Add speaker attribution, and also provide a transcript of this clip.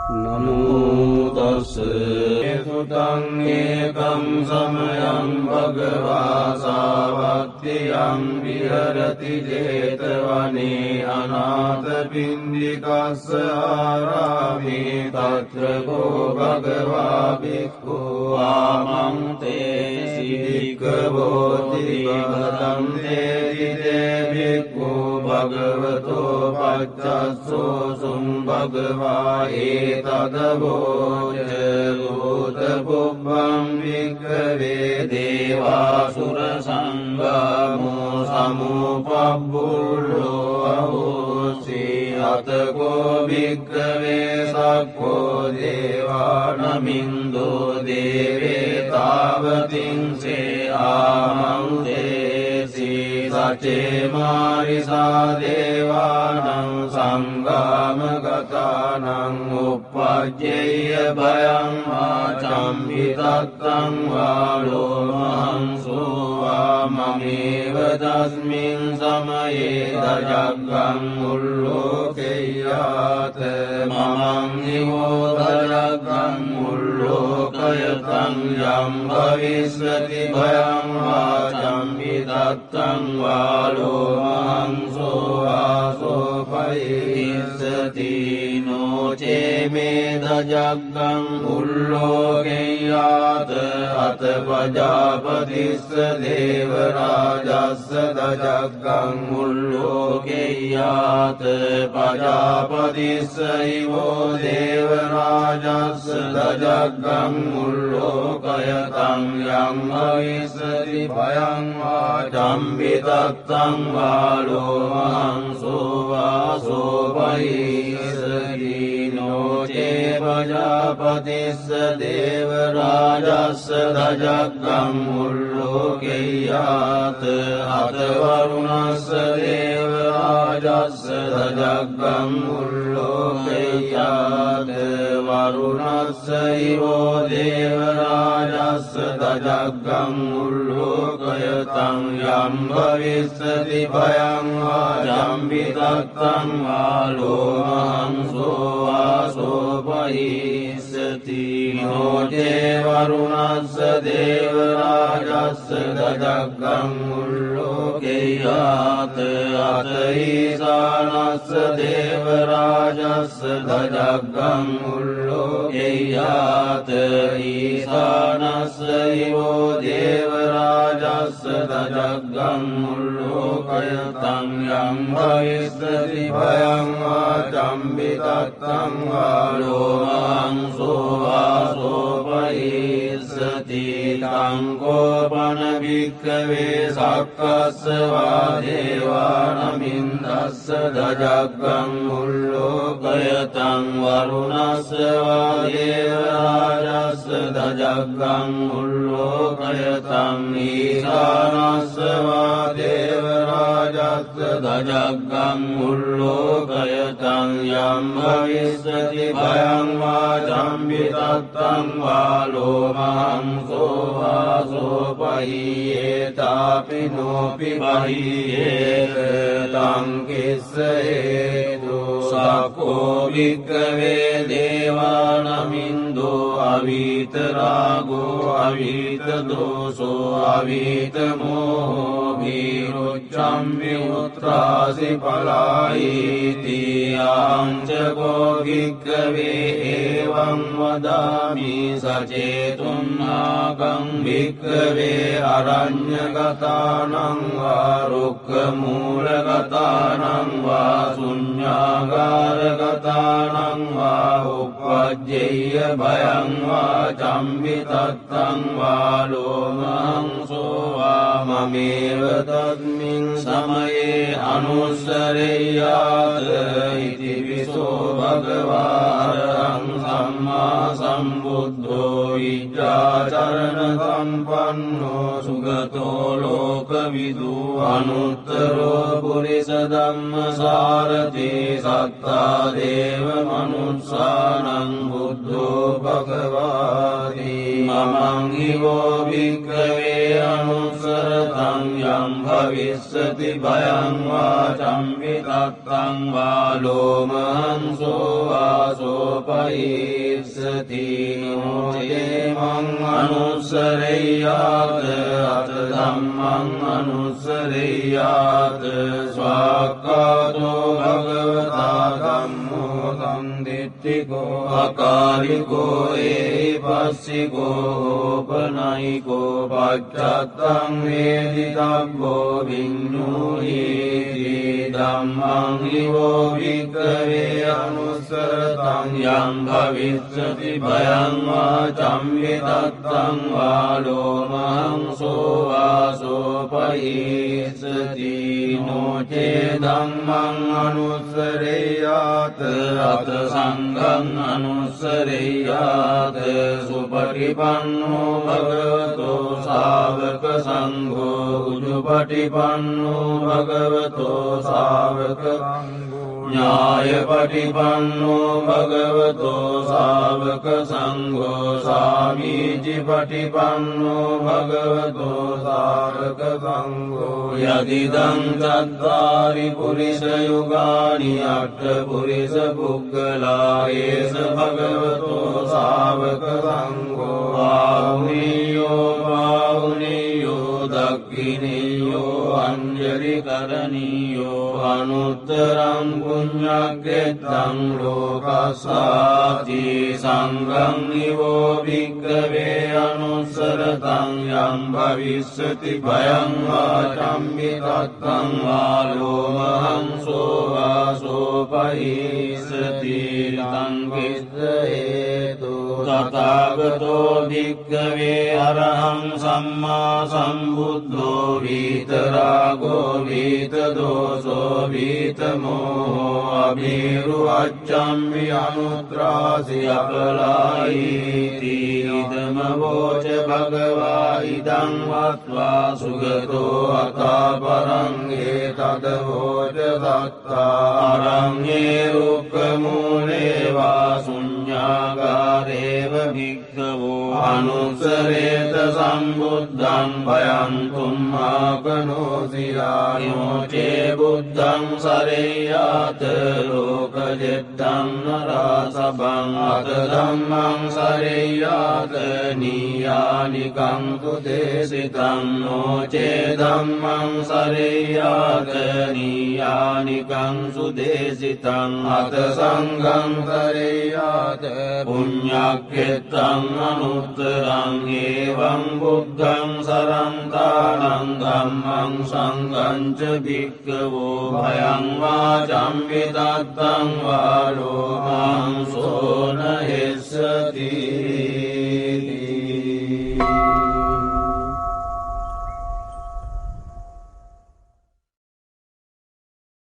Speaker 1: නමෝ තස් සුතං ඒකං සමයං භගවා සාවත්තියං විහෙරති 제තවනේ අනාථ පින්ඩිකස්ස ආරාමේ තත්‍ර කෝ භගවා භික්ඛු ආමන්තේ සිද්ධිකවෝති භගතං තේති භික්ඛු භගවතෝ පච්චස්සෝ සුං භගවා තදවෝච භූත පුබ්බං වික්ඛවේ දේවාසුර සංගමෝ සමුපබ්බුල්ලෝ අහෝසි අතකෝ වික්ඛවේ සක්ඛෝ දේවානමින්දෝ දේවේ තාවතින්සේ ආමන්තේසි සචේ මාරිසා දේවානං සංගාමගතානං උප්පජ්ජේය භයං ආචම්පි තත්තං වාලෝ මහංසෝ වාමමේව තස්මින් සමයේ දජග්ගං උල්ලෝකේයාත මමං නිවෝ දජග්ගං උල්ලෝකයතං යම් භවිස්සති භයං ආචම්පි තත්තං වාලෝ මහංසෝ වාසෝ පරිස්සති නොචේ මේ දජග්ගං උල්ලෝකේයාත අත පජාපතිස්ස දේව රාජස්ස දජග්ගං උල්ලෝකේයාත පජාපතිස්ස ඉවෝ දේව රාජස්ස දජග්ගං උල්ලෝකයතං යම් භවිස්සති භයං ආචම්පි තත්තං වාලෝ මහංසෝ වාසෝ පරිස්සති නොචේ පජාපතිස්ස දේව රාජස්ස දජග්ගං උල්ලෝකේයාත අත වරුණස්ස දේව රාජස්ස දජග්ගං උල්ලෝකේයාත වරුණස්ස ඉවෝ දේව රාජස්ස දජග්ගං උල්ලෝකයතං යම් භවිස්සති භයං ආචම්පි තත්තං වාලෝ මහංසෝ වාසෝ පරිස්සති නොචේ වරුණස්ස දේව රාජස්ස දජග්ගං උල්ලෝකේයාත අත ඊසානස්ස දේව රාජස්ස දජග්ගං උල්ලෝකේයාත ඊසානස්ස ඉවෝ දේව රාජස්ස දජග්ගං උල්ලෝකයතං යම් භවිස්සති භයං ආචම්පි තත්තං වාලෝ මහංසෝ වාසෝ පරිස්සති තං කෝපන භික්ඛවේ සක්කස්ස වා දේවානමින්දස්ස දජග්ගං උල්ලෝකයතං වරුණස්ස වා දේව රාජස්ස දජග්ගං උල්ලෝකයතං ඊසානස්ස වා දේව රාජස්ස දජග්ගං උල්ලෝකයතං යම් භවිස්සති භයං ආචම්පි තත්තං වාලෝ මහංසෝ වාසෝ පහියේතාපි නෝපි බහියේත තං කිස්ස හේතු සක්ඛෝ වික්ඛවේ දේවානමින්දෝ අවීත රාගෝ අවීත දෝසෝ අවීත මෝහෝ විරුච්ඡම් විඋත්‍රාසි පලායිති ආංච කෝ වික්ඛවේ එවං වදාමි සචේතුන් ආගං වික්ඛවේ අරඤ්ඤගතානං වා රුක්ඛ මූලගතානං වා ශුඤ්ඤාගාරගතානං වා උප්පජ්ජේය භයං වා චම්පි තත්තං වාලෝ මහංසෝ වාමමේව තස්මින් සමයේ අනුස්සරේයාත ඉති විසෝ භගවා අරහං සම්මා සම්බුද්ධෝ විජ්ජාචරණ සම්පන්නෝ සුගතෝ ලෝකවිදු අනුත්තරෝ පුරිස ධම්මසාරති සත්තා දේව මනුස්සානං බුද්ධෝ භගවාති මමං හිවෝ භික්ඛවේ අනුස්සරතං යම් භවිස්සති භයං වා චම්පිතත්තං වා ලෝමහංසෝ වාසෝපයිස්සති නෝචේමං අනුස්සරෙය්‍යාත අත ධම්මං අනුස්සරෙය්‍යාත ස්වාක්ඛාතෝ භගවතා ධම්මෝ සම්දිට්ඨිකෝ අකාලිකෝ ඒපස්සිකෝ ඕපනයිකෝ පච්චත්තං වේදිතබ්බෝ විඤ්ඤූහිති ධම්මං හිවෝ වික්ඛවේ අනුස්සරතං යං භවිස්සති භයං වා චම්පිතත්තං වා ලෝමහංසෝ වාසෝපයිස්සති නෝචේ ධම්මං අනුස්සරෙය්‍යාත අත සංඝං අනුස්සරෙය්‍යාත සුපටිපන්නෝ භගවතෝ ශාවක සංඝෝ උජුපටිපන්නෝ භගවතෝ ශාවක ඥායපටිපන්නෝ භගවතෝ ශාවක සංඝෝ සාමීචිපටිපන්නෝ භගවතෝ ශාවක සංඝෝ යදිදං චත්තාරි පුරිස යුගානි අට්ඨ පුරිස පුග්ගලා ඒස භගවතෝ ශාවක සංඝෝ ආහුනීයෝ දක්ඛිනීයෝ අංජලි කරණීයෝ අනුත්තරං පුඤ්ඤක්ඛෙත්තං ලෝකස්සාති සංඝං නිවෝ භික්ඛවේ අනුස්සරතං යං භවිස්සති භයං වා චම්පිතත්තං වා ලෝමහංසෝ වාසෝපයිස්සති තං කිස්ස හේතු තථාගතෝ භික්ඛවේ අරහං සම්මා සම්බුද්ධෝ විතරාගෝ විතදෝසෝ විතමෝහෝ අභිරුවච්ඡම්මි අනුත්‍රාසි අපලායිති ඉදම වෝච භගවා ඉදං වත්වා සුගතෝ අතාපරං ඒතද වෝච සත්තා අරඤ්ඤේ රුක්ඛමූලේ වා ශුඤ්ඤාගාරේව භික්ඛවෝ අනුස්සරේත සම්බුද්ධං භයං තුම්මාකනෝසියා යෝචේ බුද්ධං සරෙය්‍යාත ලෝකජෙත්තං නරසබං අත ධම්මං සරෙය්‍යාත නීයානිකං තුදේසිතං නෝචේ ධම්මං සරෙය්‍යාත නීයානිකං සුදේසිතං අත සංඝං සරෙය්‍යාත පුඤ්ඤක්ඛෙත්තං අනුත්තරං ඒවං බුද්ධං සරන්තානං ධම්මං සංඝං ච භික්ඛවෝ භයං වා චම්පිතත්තං වා ලෝමංසෝ නහෙස්සති